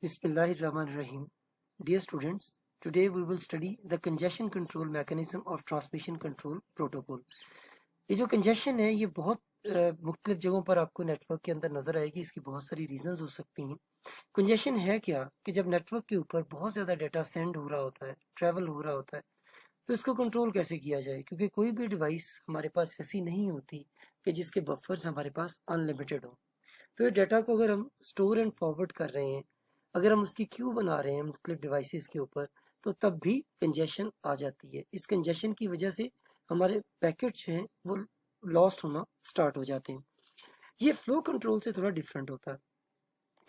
Bismillahirrahmanirrahim. Dear students, today we will study the congestion control mechanism of transmission control protocol. ये जो congestion है ये बहुत मुख्तलिफ जगहों पर आपको नेटवर्क के अंदर नजर आएगी। इसकी बहुत सारी रीजंस हो सकती हैं। कंजेशन है क्या कि जब नेटवर्क के ऊपर बहुत ज्यादा डाटा सेंड हो रहा होता है, ट्रेवल हो रहा होता है, तो इसको कंट्रोल कैसे किया जाए, क्योंकि कोई भी डिवाइस हमारे पास ऐसी नहीं होती कि जिसके बफर्स हमारे पास अनलिमिटेड हो। तो ये डाटा को अगर हम स्टोर एंड फॉरवर्ड कर रहे हैं, अगर हम उसकी क्यू बना रहे हैं मुख्तलिफ डिवाइसेस के ऊपर, तो तब भी कंजेशन आ जाती है। इस कंजेशन की वजह से हमारे पैकेट्स हैं वो लॉस्ट होना स्टार्ट हो जाते हैं। ये फ्लो कंट्रोल से थोड़ा डिफरेंट होता है,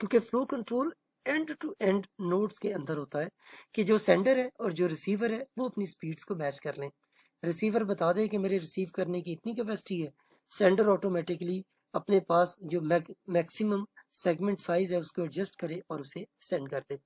क्योंकि flow control end to end nodes के अंदर होता है कि जो सेंडर है और जो रिसीवर है वो अपनी स्पीड्स को मैच कर लें। रिसीवर बता दे कि मेरे रिसीव करने की इतनी कैपेसिटी है, सेंडर ऑटोमेटिकली अपने पास जो मैक्सिमम सेगमेंट साइज है उसको एडजस्ट करे और उसे सेंड कर दे।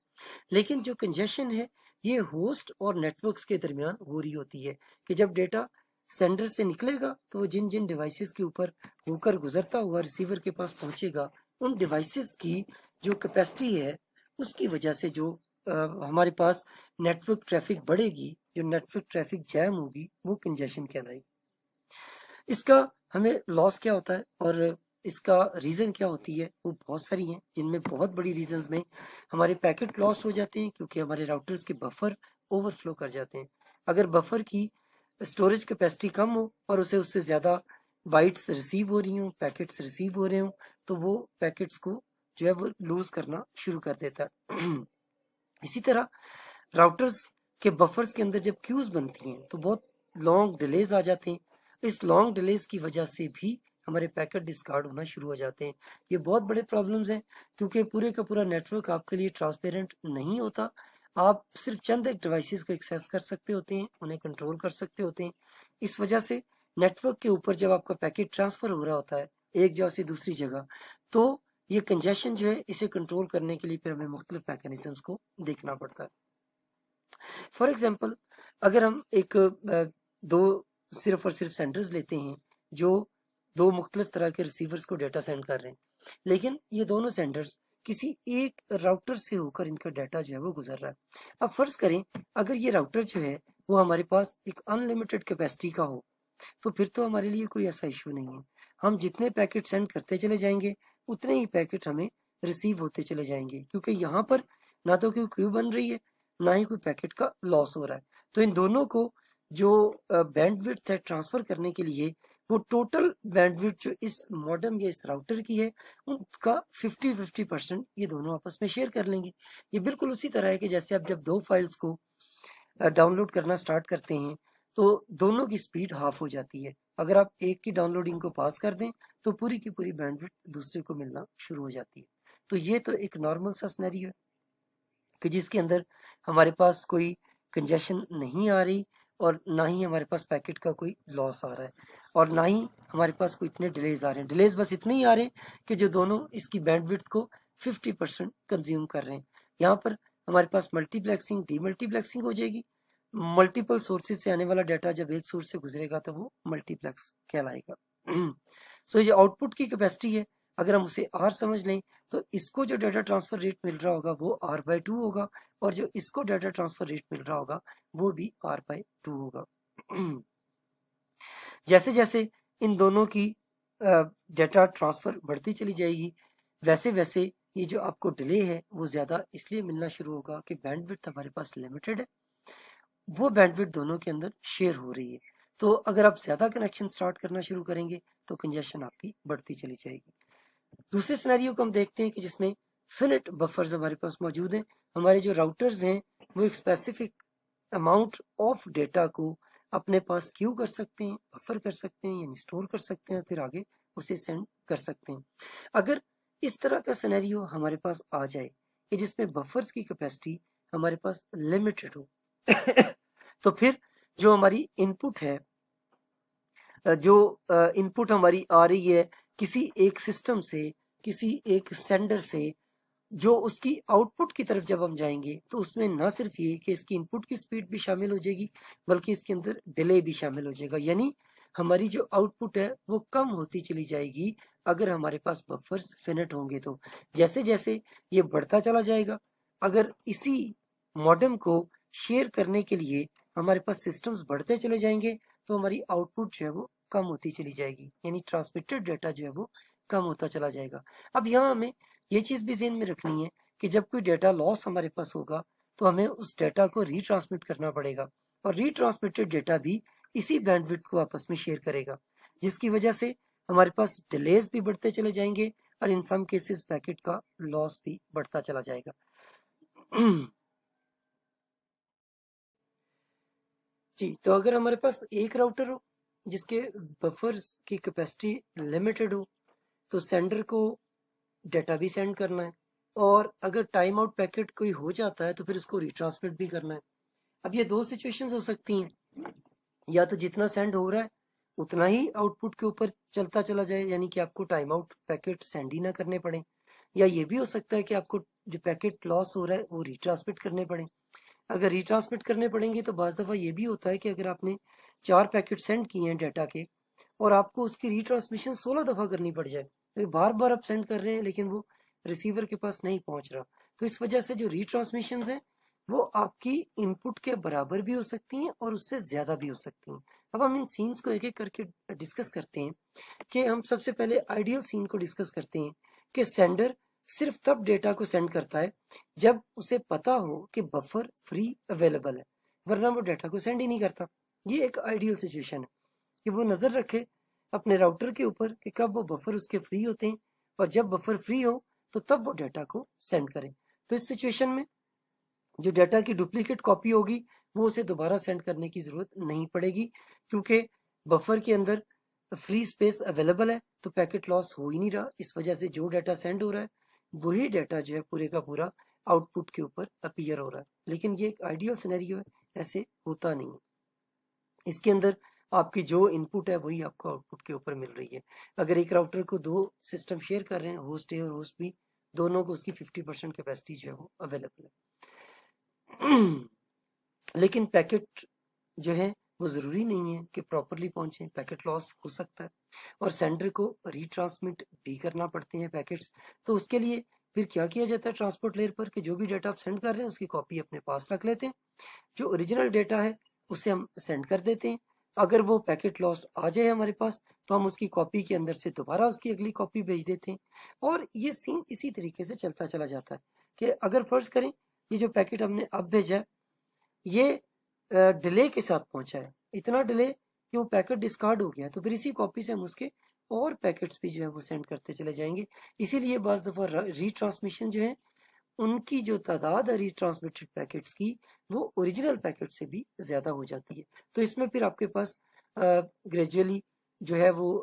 लेकिन जो कंजेशन है ये होस्ट और नेटवर्क्स के दरमियान हो रही होती है कि जब डेटा सेंडर से निकलेगा तो वो जिन जिन डिवाइसेस के ऊपर होकर गुजरता हुआ रिसीवर के पास पहुंचेगा, उन डिवाइसेस की जो कैपेसिटी है उसकी वजह से जो हमारे पास नेटवर्क ट्रैफिक बढ़ेगी, जो नेटवर्क ट्रैफिक जैम होगी, वो कंजेशन कहलाएगी। इसका हमें लॉस क्या होता है और इसका रीजन क्या होती है, वो बहुत सारी हैं, जिनमें बहुत बड़ी रीजंस में हमारे पैकेट लॉस हो जाते हैं क्योंकि हमारे राउटर्स के बफर ओवरफ्लो कर जाते हैं। अगर बफर की स्टोरेज कैपेसिटी कम हो और उसे उससे ज्यादा बाइट्स रिसीव हो रही हो, पैकेट्स रिसीव हो रहे हो, तो वो पैकेट्स को जो है वो लूज करना शुरू कर देता है। इसी तरह राउटर्स के बफर्स के अंदर जब क्यूज बनती हैं तो बहुत लॉन्ग डिलेज आ जाते हैं। इस लॉन्ग डिलेज की वजह से भी हमारे पैकेट डिस्कार्ड होना शुरू हो जाते हैं। ये बहुत बड़े प्रॉब्लम्स हैं क्योंकि पूरे का पूरा नेटवर्क आपके लिए ट्रांसपेरेंट नहीं होता। आप सिर्फ चंद एक डिवाइसेस को एक्सेस कर सकते होते हैं, उन्हें कंट्रोल कर सकते होते हैं। इस वजह से नेटवर्क के ऊपर जब आपका पैकेट ट्रांसफर हो रहा होता है एक जगह से दूसरी जगह, तो ये कंजेशन जो है इसे कंट्रोल करने के लिए फिर हमें मुख्तलिफ मैकेनिज्म्स को देखना पड़ता है। फॉर एग्जाम्पल, अगर हम एक दो सिर्फ और सिर्फ सेंडर्स लेते हैं जो दो मुख्तलिफ तरह के रिसीवर्स को डाटा सेंड कर रहे हैं, लेकिन ये दोनों सेंडर्स किसी एक राउटर से होकर इनका डाटा जो है वो गुजर रहा है। अब फर्ज करें अगर ये राउटर जो है वो हमारे पास एक अनलिमिटेड कैपेसिटी का हो, तो फिर तो हमारे लिए कोई ऐसा इश्यू नहीं है। हम जितने पैकेट सेंड करते चले जाएंगे उतने ही पैकेट हमें रिसीव होते चले जाएंगे, क्योंकि यहाँ पर ना तो कोई क्यू बन रही है ना ही कोई पैकेट का लॉस हो रहा है। तो इन दोनों को जो बैंडविड्थ है ट्रांसफर करने के लिए, वो टोटल बैंडविड्थ जो इस मॉडेम या इस राउटर की है उसका 50-50% ये दोनों आपस में शेयर कर लेंगे। ये बिल्कुल उसी तरह है कि जैसे आप जब दो फाइल्स को डाउनलोड करना स्टार्ट करते हैं तो दोनों की स्पीड हाफ हो जाती है। अगर आप एक की डाउनलोडिंग को पास कर दें तो पूरी की पूरी बैंडविड्थ दूसरे को मिलना शुरू हो जाती है। तो ये तो एक नॉर्मल सा सिनेरियो है कि जिसके अंदर हमारे पास कोई कंजेशन नहीं आ रही और ना ही हमारे पास पैकेट का कोई लॉस आ रहा है और ना ही हमारे पास कोई इतने डिलेज आ रहे हैं। डिलेज बस इतने ही आ रहे हैं कि जो दोनों इसकी बैंडविड्थ को 50% कंज्यूम कर रहे हैं। यहाँ पर हमारे पास मल्टीप्लेक्सिंग डीमल्टीप्लेक्सिंग हो जाएगी। मल्टीपल सोर्सेज से आने वाला डाटा जब एक सोर्स से गुजरेगा तो वो मल्टीप्लेक्स कहलाएगा। सो ये आउटपुट की कैपेसिटी है। अगर हम उसे आर समझ लें तो इसको जो डाटा ट्रांसफर रेट मिल रहा होगा वो R/2 होगा और जो इसको डाटा ट्रांसफर रेट मिल रहा होगा वो भी R/2 होगा। जैसे जैसे इन दोनों की डाटा ट्रांसफर बढ़ती चली जाएगी वैसे वैसे ये जो आपको डिले है वो ज्यादा इसलिए मिलना शुरू होगा कि बैंडविड्थ हमारे पास लिमिटेड है, वो बैंडविड्थ दोनों के अंदर शेयर हो रही है। तो अगर आप ज्यादा कनेक्शन स्टार्ट करना शुरू करेंगे तो कंजेशन आपकी बढ़ती चली जाएगी। दूसरे सिनेरियो को हम देखते हैं कि जिसमें फिनिट बफर्स हमारे पास मौजूद हैं। हमारे जो राउटर्स हैं वो एक स्पेसिफिक अमाउंट ऑफ डेटा को अपने पास क्यू कर सकते हैं, बफर कर सकते हैं, यानी स्टोर कर सकते हैं, फिर आगे उसे सेंड कर सकते हैं। अगर इस तरह का सिनेरियो हमारे पास आ जाए कि जिसमें बफर्स की कैपेसिटी हमारे पास लिमिटेड हो तो फिर जो हमारी इनपुट है, जो इनपुट हमारी आ रही है किसी एक सिस्टम से, किसी एक सेंडर से, जो उसकी आउटपुट की तरफ जब हम जाएंगे तो उसमें ना सिर्फ ये कि इसकी इनपुट की स्पीड भी शामिल हो जाएगी बल्कि इसके अंदर डिले भी शामिल हो जाएगा। यानी हमारी जो आउटपुट है वो कम होती चली जाएगी अगर हमारे पास बफर्स फिनिट होंगे। तो जैसे जैसे ये बढ़ता चला जाएगा अगर इसी मॉडेम को शेयर करने के लिए हमारे पास सिस्टम्स बढ़ते चले जाएंगे तो हमारी आउटपुट जो है वो कम होती चली जाएगी, यानी ट्रांसमिटेड डेटा जो है वो कम होता चला जाएगा। अब यहाँ हमें ये चीज भी ध्यान में रखनी है कि जब कोई डेटा लॉस हमारे पास होगा तो हमें उस डेटा को रीट्रांसमिट करना पड़ेगा, और रीट्रांसमिटेड डेटा भी इसी बैंडविड्थ को आपस में शेयर करेगा, जिसकी वजह से हमारे पास डिलेज भी बढ़ते चले जाएंगे और इन सम केसेस पैकेट का लॉस भी बढ़ता चला जाएगा। जी, तो अगर हमारे पास एक राउटर हो जिसके बफर्स की कैपेसिटी लिमिटेड हो तो सेंडर को डेटा भी सेंड करना है, और अगर टाइम आउट पैकेट कोई हो जाता है तो फिर उसको रिट्रांसमिट भी करना है। अब ये दो सिचुएशंस हो सकती हैं, या तो जितना सेंड हो रहा है उतना ही आउटपुट के ऊपर चलता चला जाए, यानी कि आपको टाइम आउट पैकेट सेंड ही ना करने पड़े, या ये भी हो सकता है कि आपको जो पैकेट लॉस हो रहा है वो रिट्रांसमिट करने पड़े। अगर रिट्रांसमिट करने पड़ेंगे तो बाज दफा ये भी होता है कि अगर आपने 4 पैकेट सेंड किए हैं डेटा के और आपको उसकी रिट्रांसमिशन 16 दफा करनी पड़ जाए, तो बार बार आप सेंड कर रहे हैं लेकिन वो रिसीवर के पास नहीं पहुंच रहा, तो इस वजह से जो रिट्रांसमिशन है वो आपकी इनपुट के बराबर भी हो सकती हैं और उससे ज्यादा भी हो सकती हैं। अब हम इन सीन्स को एक एक करके डिस्कस करते हैं कि हम सबसे पहले आइडियल सीन को डिस्कस करते हैं कि सेंडर सिर्फ तब डेटा को सेंड करता है जब उसे पता हो कि बफर फ्री अवेलेबल है, वरना वो डेटा को सेंड ही नहीं करता। ये एक आइडियल सिचुएशन है कि वो नजर रखे अपने राउटर के ऊपर कि कब वो बफर उसके फ्री होते हैं, और जब बफर फ्री हो तो तब वो डेटा को सेंड करे। तो इस सिचुएशन में जो डेटा की डुप्लीकेट कॉपी होगी वो उसे दोबारा सेंड करने की जरूरत नहीं पड़ेगी, क्योंकि बफर के अंदर फ्री स्पेस अवेलेबल है, तो पैकेट लॉस हो ही नहीं रहा। इस वजह से जो डाटा सेंड हो रहा है वही डाटा जो है पूरे का पूरा आउटपुट के ऊपर अपीयर हो रहा है। लेकिन ये एक आइडियल सिनेरियो है, ऐसे होता नहीं है। इसके अंदर आपकी जो इनपुट है वही आपको आउटपुट के ऊपर मिल रही है। अगर एक राउटर को दो सिस्टम शेयर कर रहे हैं, होस्ट ए और होस्ट बी, दोनों को उसकी 50% कैपेसिटी जो है वो अवेलेबल है। लेकिन पैकेट जो है वो जरूरी नहीं है कि प्रॉपरली पहुंचे, पैकेट लॉस हो सकता है और सेंडर को रीट्रांसमिट भी करना पड़ते हैं पैकेट्स। तो उसके लिए फिर क्या किया जाता है ट्रांसपोर्ट लेयर पर कि जो भी डेटा आप सेंड कर रहे हैं उसकी कॉपी अपने पास रख लेते हैं, जो ओरिजिनल डेटा है उसे हम सेंड कर देते हैं। अगर वो पैकेट लॉस्ट आ जाए हमारे पास तो हम उसकी कॉपी के अंदर से दोबारा उसकी अगली कॉपी भेज देते हैं, और ये सीन इसी तरीके से चलता चला जाता है कि अगर फर्ज करें ये जो पैकेट हमने अब भेजा है ये डिले के साथ पहुंचा है, इतना डिले कि वो पैकेट डिस्कार्ड हो गया, तो फिर इसी कॉपी से हम उसके और पैकेट्स भी जो है वो सेंड करते चले जाएंगे। इसीलिए बाज दफा रीट्रांसमिशन जो है उनकी जो तादाद है रीट्रांसमिटेड पैकेट्स की वो ओरिजिनल पैकेट से भी ज्यादा हो जाती है। तो इसमें फिर आपके पास ग्रेजुअली जो है वो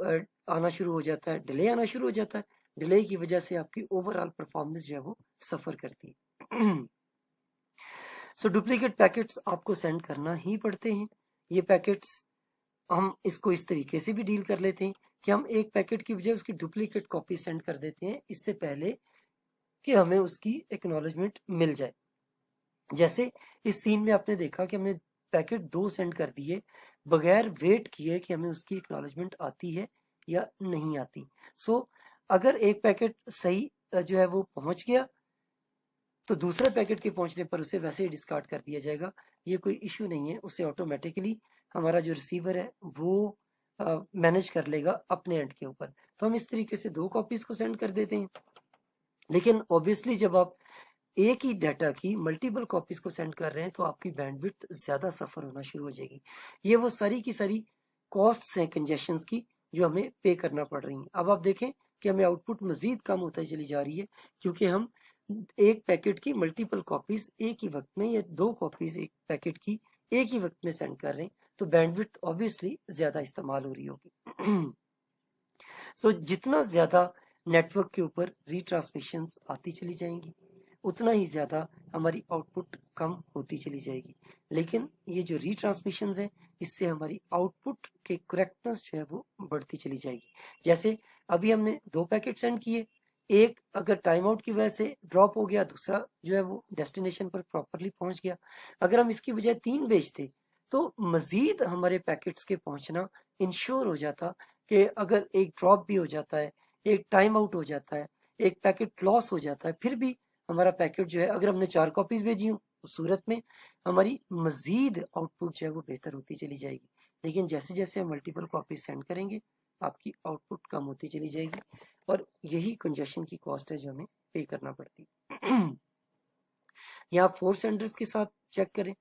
आना शुरू हो जाता है, डिले आना शुरू हो जाता है। डिले की वजह से आपकी ओवरऑल परफॉर्मेंस जो है वो सफर करती है। सो डुप्लीकेट पैकेट्स आपको सेंड करना ही पड़ते हैं। ये पैकेट्स हम इसको इस तरीके से भी डील कर लेते हैं कि हम एक पैकेट की बजाय उसकी डुप्लीकेट कॉपी सेंड कर देते हैं इससे पहले कि हमें उसकी एक्नॉलेजमेंट मिल जाए। जैसे इस सीन में आपने देखा कि हमने पैकेट 2 सेंड कर दिए बगैर वेट किए कि हमें उसकी एक्नॉलेजमेंट आती है या नहीं आती। सो अगर एक पैकेट सही जो है वो पहुंच गया तो दूसरे पैकेट के पहुंचने पर उसे वैसे ही डिस्कार्ड कर दिया जाएगा, ये कोई इश्यू नहीं है, उसे ऑटोमेटिकली हमारा जो रिसीवर है वो मैनेज कर लेगा अपने एंड के ऊपर। तो हम इस तरीके से 2 कॉपीज को सेंड कर देते हैं। लेकिन ऑब्वियसली जब आप एक ही डाटा की मल्टीपल कॉपीज को सेंड कर रहे हैं तो आपकी बैंडविड्थ ज्यादा सफर होना शुरू हो जाएगी। ये वो सारी की सारी कॉस्ट्स हैं कंजेशन की जो हमें पे करना पड़ रही हैं। अब आप देखें कि हमें आउटपुट मजीद कम होता चली जा रही है क्योंकि हम एक पैकेट की मल्टीपल कॉपीज एक ही वक्त में या 2 कॉपीज एक पैकेट की एक ही वक्त में सेंड कर रहे हैं, तो बैंडविड्थ ऑब्वियसली ज्यादा इस्तेमाल हो रही होगी। सो जितना ज्यादा नेटवर्क के ऊपर रिट्रांसमिशन आती चली जाएंगी उतना ही ज्यादा हमारी आउटपुट कम होती चली जाएगी। लेकिन ये जो रिट्रांसमिशन है इससे हमारी आउटपुट के करेक्टनेस जो है वो बढ़ती चली जाएगी। जैसे अभी हमने 2 पैकेट सेंड किए, एक अगर टाइम आउट की वजह से ड्रॉप हो गया, दूसरा जो है वो डेस्टिनेशन पर प्रॉपरली पहुंच गया। अगर हम इसकी बजाय 3 भेजते तो मजीद हमारे पैकेट्स के पहुंचना इंश्योर हो जाता कि अगर एक ड्रॉप भी हो जाता है, एक टाइम आउट हो जाता है, एक पैकेट लॉस हो जाता है, फिर भी हमारा पैकेट जो है, अगर हमने 4 कॉपीज भेजी हूँ उस सूरत में हमारी मजीद आउटपुट जो है वो बेहतर होती चली जाएगी। लेकिन जैसे जैसे हम मल्टीपल कॉपीज सेंड करेंगे आपकी आउटपुट कम होती चली जाएगी और यही कंजेशन की कॉस्ट है जो हमें पे करना पड़ती है। यहाँ 4 सेंडर्स के साथ चेक करें,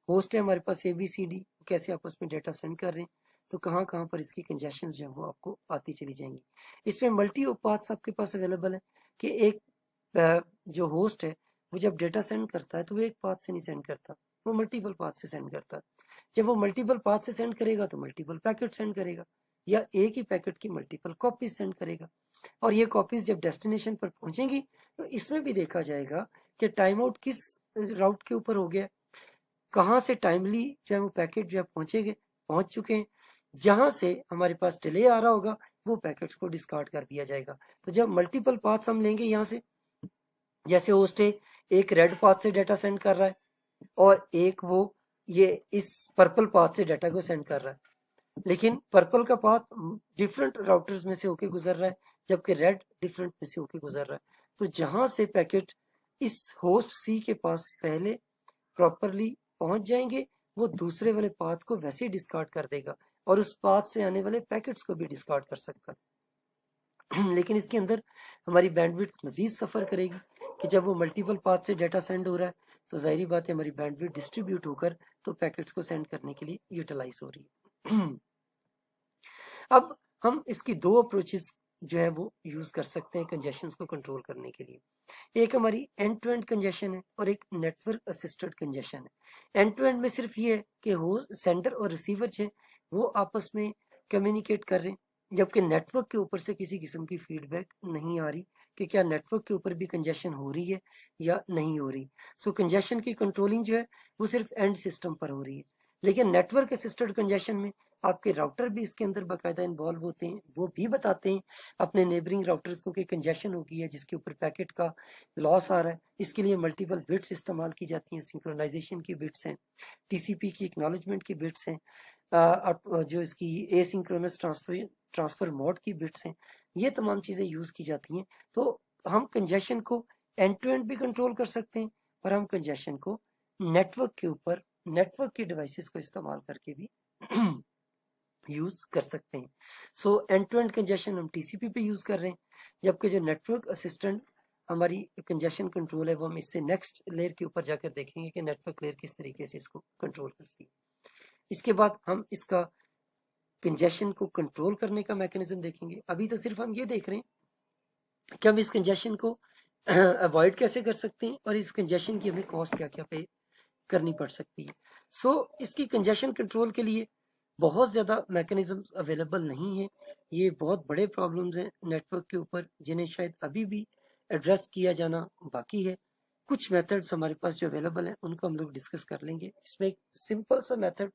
होस्ट है हमारे पास ABCD, कैसे आपस में डेटा सेंड कर रहे हैं, तो कहाँ कहाँ पर इसकी कंजेशन जो है वो आपको आती चली जाएंगी। इसमें मल्टी पाथ्स आपके पास अवेलेबल है कि एक जो होस्ट है वो जब डेटा सेंड करता है तो वो एक पाथ से नहीं सेंड करता, वो मल्टीपल पाथ से सेंड करता है। जब वो मल्टीपल पाथ से सेंड करेगा तो मल्टीपल पैकेट सेंड करेगा या एक ही पैकेट की मल्टीपल कॉपीज सेंड करेगा। और ये कॉपीज जब डेस्टिनेशन पर पहुंचेंगी तो इसमें भी देखा जाएगा कि टाइम आउट किस राउट के ऊपर हो गया, कहाँ से टाइमली जो है वो पैकेट जो है पहुंच चुके हैं। जहां से हमारे पास डिले आ रहा होगा वो पैकेट्स को डिस्कार्ड कर दिया जाएगा। तो जब मल्टीपल पाथ्स हम लेंगे यहाँ से, जैसे होस्ट है एक रेड पाथ से डेटा सेंड कर रहा है और एक वो ये इस पर्पल पाथ से डेटा को सेंड कर रहा है, लेकिन पर्पल का पाथ डिफरेंट राउटर्स में से होके गुजर रहा है जबकि रेड डिफरेंट में से होके गुजर रहा है। तो जहां से पैकेट इस होस्ट सी के पास पहले प्रॉपरली पहुंच जाएंगे वो दूसरे वाले पाथ को वैसे ही डिस्कार्ड कर देगा और उस पाथ से आने वाले पैकेट्स को भी डिस्कार्ड कर सकता है। लेकिन इसके अंदर हमारी बैंडविड्थ मजीद सफर करेगी कि जब वो मल्टीपल पाथ से डेटा सेंड हो रहा है तो जाहिर बात है हमारी बैंडविड्थ डिस्ट्रीब्यूट होकर तो पैकेट्स को सेंड करने के लिए यूटिलाइज हो रही है। अब हम इसकी दो अप्रोचेस जो है वो यूज कर सकते हैं कंजेशन को कंट्रोल करने के लिए। एक हमारी एंड टू एंड कंजेशन है और एक नेटवर्क असिस्टेड कंजेशन है। एंड टू एंड में सिर्फ ये है कि होस्ट सेंडर और रिसीवर जो है वो आपस में कम्युनिकेट कर रहे हैं, जबकि नेटवर्क के ऊपर से किसी किस्म की फीडबैक नहीं आ रही कि क्या नेटवर्क के ऊपर भी कंजेशन हो रही है या नहीं हो रही। सो कंजेशन की कंट्रोलिंग जो है वो सिर्फ एंड सिस्टम पर हो रही है। लेकिन नेटवर्क असिस्टेड कंजेशन में आपके राउटर भी इसके अंदर बाकायदा इन्वॉल्व होते हैं, वो भी बताते हैं अपने नेबरिंग राउटर्स को कि कंजेशन हो गई है जिसके ऊपर पैकेट का लॉस आ रहा है। इसके लिए मल्टीपल बिट्स इस्तेमाल की जाती हैं, सिंक्रोनाइजेशन की बिट्स हैं, TCP की एक्नॉलेजमेंट की बिट्स हैं, जो इसकी एसिंक्रोनस ट्रांसफर मोड की बिट्स हैं, ये तमाम चीजें यूज की जाती हैं। तो हम कंजेशन को एंड टू एंड भी कंट्रोल कर सकते हैं और हम कंजेशन को नेटवर्क के ऊपर नेटवर्क के डिवाइसेस को इस्तेमाल करके भी यूज कर सकते हैं। So end to end congestion हम TCP पे यूज कर रहे हैं, जबकि जो नेटवर्क असिस्टेंट हमारी कंजेशन कंट्रोल है वो हम इससे नेक्स्ट लेयर के ऊपर जाकर देखेंगे कि नेटवर्क लेयर किस तरीके से इसको कंट्रोल करती है। इसके बाद हम इसका कंजेशन को कंट्रोल करने का मैकेनिज्म देखेंगे। अभी तो सिर्फ हम ये देख रहे हैं कि हम इस कंजेशन को अवॉइड कैसे कर सकते हैं और इस कंजेशन की हमें कॉस्ट क्या क्या पे करनी पड़ सकती है। सो इसकी कंजेशन कंट्रोल के लिए बहुत ज्यादा मैकेनिज्म्स अवेलेबल नहीं है। ये बहुत बड़े प्रॉब्लम्स हैं नेटवर्क के ऊपर जिन्हें शायद अभी भी एड्रेस किया जाना बाकी है। कुछ मेथड्स हमारे पास जो अवेलेबल हैं उनको हम लोग डिस्कस कर लेंगे। इसमें एक सिंपल सा मेथड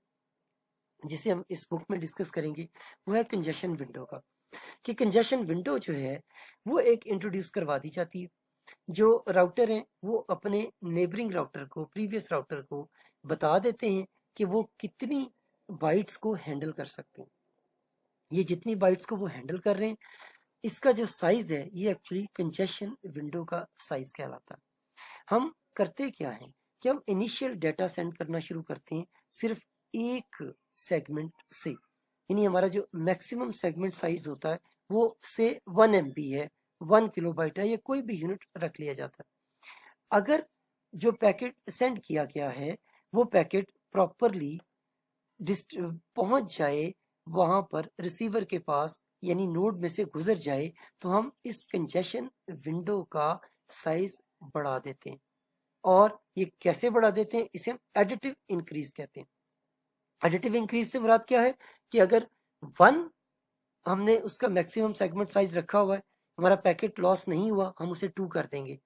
जिसे हम इस बुक में डिस्कस करेंगे वो है कंजेशन विंडो का, कि कंजेशन विंडो जो है वो एक इंट्रोड्यूस करवा दी जाती है। जो राउटर हैं वो अपने नेबरिंग राउटर को, प्रीवियस राउटर को बता देते हैं कि वो कितनी बाइट्स को हैंडल कर सकते हैं। ये जितनी बाइट्स को वो हैंडल कर रहे हैं इसका जो साइज है ये एक्चुअली कंजेशन विंडो का साइज कहलाता है। हम करते क्या है कि हम इनिशियल डेटा सेंड करना शुरू करते हैं सिर्फ एक सेगमेंट से, यानी हमारा जो मैक्सिमम सेगमेंट साइज होता है वो से 1 MB है, 1 किलोबाइट है, या कोई भी यूनिट रख लिया जाता है। अगर जो पैकेट सेंड किया गया है वो पैकेट प्रॉपरली पहुंच जाए वहां पर रिसीवर के पास, यानी नोड में से गुजर जाए, तो हम इस कंजेशन विंडो का साइज बढ़ा देते हैं। और ये कैसे बढ़ा देते हैं, इसे हम एडिटिव इंक्रीज कहते हैं। एडिटिव इंक्रीज से मुराद क्या है कि अगर 1 हमने उसका मैक्सिमम सेगमेंट साइज रखा हुआ है, हमारा पैकेट लॉस नहीं हुआ, हम उसे 2 कर देंगे।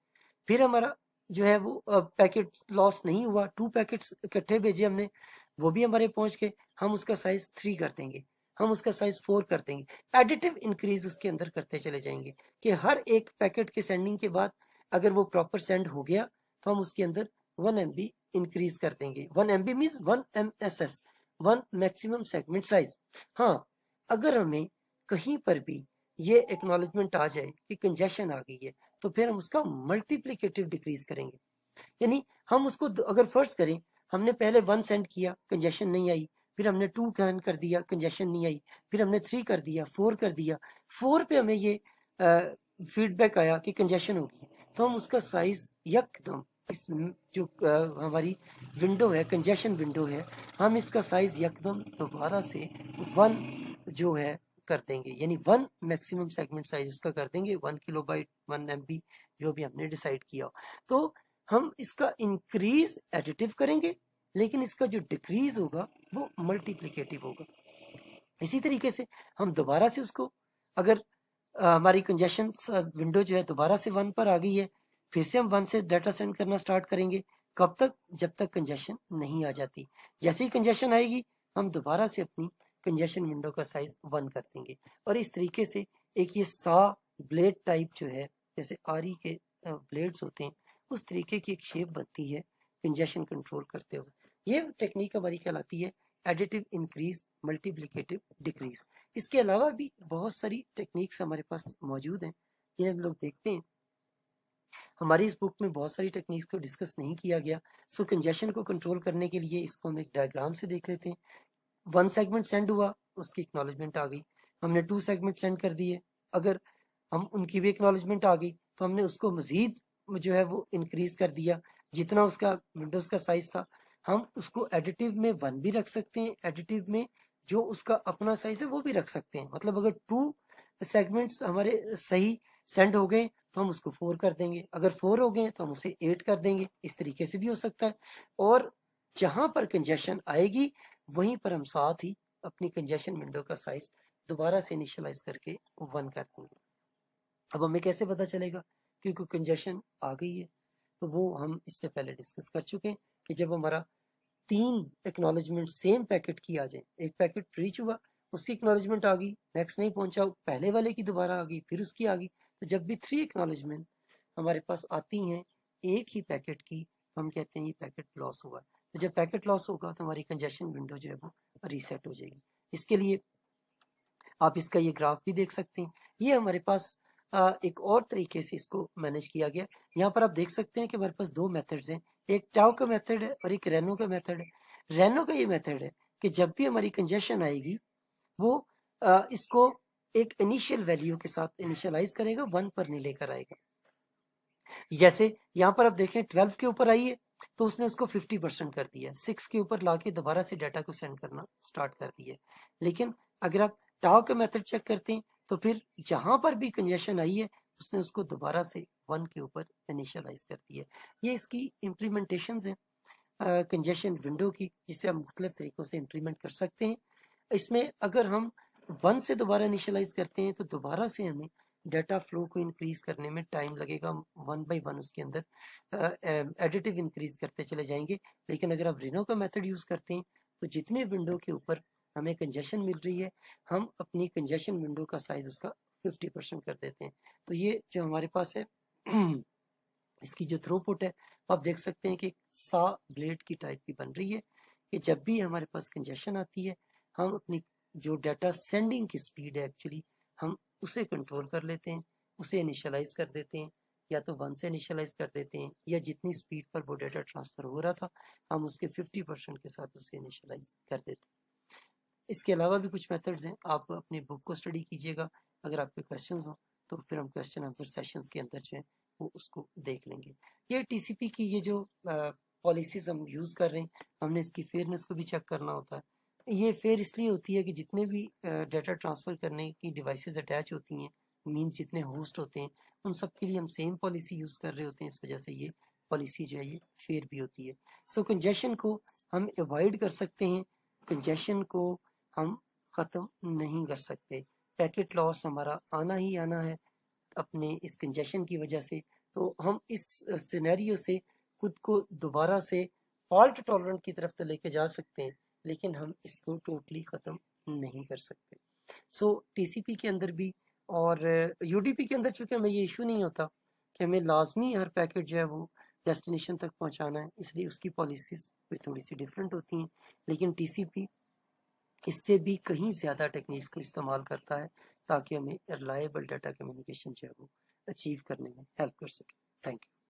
फिर हमारा जो है वो पैकेट लॉस नहीं हुआ, 2 पैकेट्स इकट्ठे भेजे हमने, वो भी हमारे पहुंच गए, हम उसका साइज 3 कर देंगे, हम उसका साइज 4 कर देंगे। एडिटिव इंक्रीज उसके अंदर करते चले जाएंगे कि हर एक पैकेट के सेंडिंग के बाद अगर वो प्रॉपर सेंड हो गया तो हम उसके अंदर 1 MB इंक्रीज कर देंगे। 1 MB means 1 MSS, 1 maximum segment size. हाँ, अगर हमें कहीं पर भी ये एक्नॉलेजमेंट आ जाए कि कंजेशन आ गई है तो फिर हम उसका मल्टीप्लिकेटिव डिक्रीज करेंगे। यानी हम उसको अगर फर्स्ट करें, हमने पहले 1 सेंड किया, कंजेशन नहीं आई, फिर हमने 2 कर दिया, कंजेशन नहीं आई, फिर हमने 3 कर दिया, 4 कर दिया, 4 पे हमें ये फीडबैक आया कि कंजेशन होगी, तो हम उसका साइज यकदम इस जो हमारी विंडो है, कंजेशन विंडो है, हम इसका साइज यकदम दोबारा से 1 जो है कर देंगे, यानी 1 मैक्सिमम सेगमेंट साइज उसका कर देंगे, 1 किलोबाइट 1 MB जो भी हमने डिसाइड किया। तो हम इसका इंक्रीज एडिटिव करेंगे, लेकिन इसका जो डिक्रीज होगा वो मल्टीप्लिकेटिव होगा। इसी तरीके से हम दोबारा से उसको, अगर हमारी कंजेशन विंडो जो है दोबारा से 1 पर आ गई है, फिर से हम 1 से डाटा सेंड करना स्टार्ट करेंगे। कब तक? जब तक कंजेशन नहीं आ जाती। जैसे ही कंजेशन आएगी, हम दोबारा से अपनी कंजेशन विंडो का साइज 1 कर देंगे। और इस तरीके से एक ये सा ब्लेड टाइप जो है, जैसे आरी के ब्लेड्स होते हैं, उस तरीके की एक शेप बनती है कंजेशन कंट्रोल करते हुए। ये टेक्निक हमारी कहलाती है एडिटिव इंक्रीज, मल्टीप्लिकेटिव डिक्रीज। इसके अलावा भी बहुत सारी टेक्निक्स हमारे पास मौजूद हैं जिन्हें हम लोग देखते हैं। हमारी इस बुक में बहुत सारी टेक्निक्स को डिस्कस नहीं किया गया। सो कंजेशन को कंट्रोल करने के लिए इसको हम एक डायग्राम से देख लेते हैं। 1 सेगमेंट सेंड हुआ, उसकी एक्नॉलेजमेंट आ गई। हमने 2 सेगमेंट सेंड कर दिए, अगर हम उनकी भी एक्नॉलेजमेंट आ गई तो हमने उसको मजीद जो है वो इंक्रीज कर दिया। जितना उसका विंडोज का साइज था, हम उसको एडिटिव में 1 भी रख सकते हैं, एडिटिव में जो उसका अपना साइज है वो भी रख सकते हैं। मतलब अगर 2 सेगमेंट्स हमारे सही सेंड हो गए तो हम उसको 4 कर देंगे, अगर 4 हो गए तो हम उसे 8 कर देंगे। इस तरीके से भी हो सकता है। और जहां पर कंजेशन आएगी वहीं पर हम साथ ही अपनी कंजेशन विंडो का साइज दोबारा से इनिशियलाइज करके 1 कर देंगे। अब हमें कैसे पता चलेगा? क्योंकि कंजेशन आ गई है, तो वो हम इससे पहले डिस्कस कर चुके हैं कि जब हमारा 3 एक्नॉलेजमेंट सेम पैकेट की आ जाए, एक पैकेट रीच हुआ, उसकी एक्नॉलेजमेंट आ गई, नेक्स्ट नहीं पहुंचा, पहले वाले की दोबारा आ गई, फिर उसकी आ गई। तो जब भी 3 एक्नॉलेजमेंट हमारे पास आती हैं एक ही पैकेट की, तो हम कहते हैं ये पैकेट लॉस हुआ। तो जब पैकेट लॉस होगा तो हमारी कंजेशन विंडो जो है वो रीसेट हो जाएगी। इसके लिए आप इसका ये ग्राफ भी देख सकते हैं। ये हमारे पास एक और तरीके से इसको मैनेज किया गया। यहाँ पर आप देख सकते हैं कि हमारे पास 2 मेथड्स हैं, एक टाउ का मेथड है और एक रेनो का मेथड है। रेनो का ये मेथड है कि जब भी हमारी कंजेशन आएगी, वो इसको एक इनिशियल वैल्यू के साथ इनिशियलाइज करेगा, 1 पर नहीं लेकर आएगा। जैसे यहाँ पर आप देखें 12 के ऊपर आई है तो उसने उसको 50% कर दिया, 6 के ऊपर लाके दोबारा से डाटा को सेंड करना स्टार्ट कर दिया। लेकिन अगर आप टाउ का मेथड चेक करते हैं तो फिर जहां पर भी कंजेशन आई है उसने उसको दोबारा से 1 के ऊपर इनिशियलाइज कर दिया। ये इसकी इम्प्लीमेंटेशन है कंजेशन विंडो की, जिसे हम मुख्तलिफ तरीकों से इम्प्लीमेंट कर सकते हैं। इसमें अगर हम 1 से दोबारा इनिशियलाइज करते हैं तो दोबारा से हमें डाटा फ्लो को इंक्रीज करने में टाइम लगेगा, 1 बाई 1 उसके अंदर एडिटिव इंक्रीज करते चले जाएंगे। लेकिन अगर आप रिनो का मेथड यूज करते हैं तो जितने विंडो के ऊपर हमें कंजेशन मिल रही है, हम अपनी कंजेशन विंडो का साइज उसका 50% कर देते हैं। तो ये जो हमारे पास है इसकी जो थ्रूपुट है, आप देख सकते हैं कि सा ब्लेड की टाइप की बन रही है कि जब भी हमारे पास कंजेशन आती है, हम अपनी जो डाटा सेंडिंग की स्पीड है एक्चुअली, हम उसे कंट्रोल कर लेते हैं, उसे इनिशियलाइज कर देते हैं, या तो 1 से इनिशियलाइज कर देते हैं, या जितनी स्पीड पर वो डाटा ट्रांसफर हो रहा था हम उसके 50% के साथ उसे इनिशियलाइज कर देते हैं। इसके अलावा भी कुछ मेथड्स हैं, आप अपनी बुक को स्टडी कीजिएगा। अगर आपके क्वेश्चंस हो तो फिर हम क्वेश्चन आंसर सेशंस के अंदर जो है वो उसको देख लेंगे। ये टीसीपी की ये जो पॉलिसीज हम यूज कर रहे हैं, हमने इसकी फेयरनेस को भी चेक करना होता है। ये फेयर इसलिए होती है कि जितने भी डाटा ट्रांसफर करने की डिवाइसेस अटैच होती हैं, मीन्स जितने होस्ट होते हैं, उन सब के लिए हम सेम पॉलिसी यूज कर रहे होते हैं। इस वजह से ये पॉलिसी जो है ये फेयर भी होती है। सो कंजेशन को हम अवॉइड कर सकते हैं, कंजेशन को हम खत्म नहीं कर सकते। पैकेट लॉस हमारा आना ही आना है अपने इस कंजेशन की वजह से। तो हम इस सिनेरियो से खुद को दोबारा से फॉल्ट टॉलरेंट की तरफ तो लेके जा सकते हैं, लेकिन हम इसको टोटली खत्म नहीं कर सकते। सो टीसीपी के अंदर भी और यूडीपी के अंदर चूंकि हमें ये इशू नहीं होता कि हमें लाजमी हर पैकेट जो है वो डेस्टिनेशन तक पहुंचाना है, इसलिए उसकी पॉलिसीज थोड़ी सी डिफरेंट होती हैं। लेकिन टीसीपी इससे भी कहीं ज्यादा टेक्निक्स को इस्तेमाल करता है ताकि हमें रिलायबल डाटा कम्युनिकेशन जो है वो अचीव करने में हेल्प कर सके। Thank you.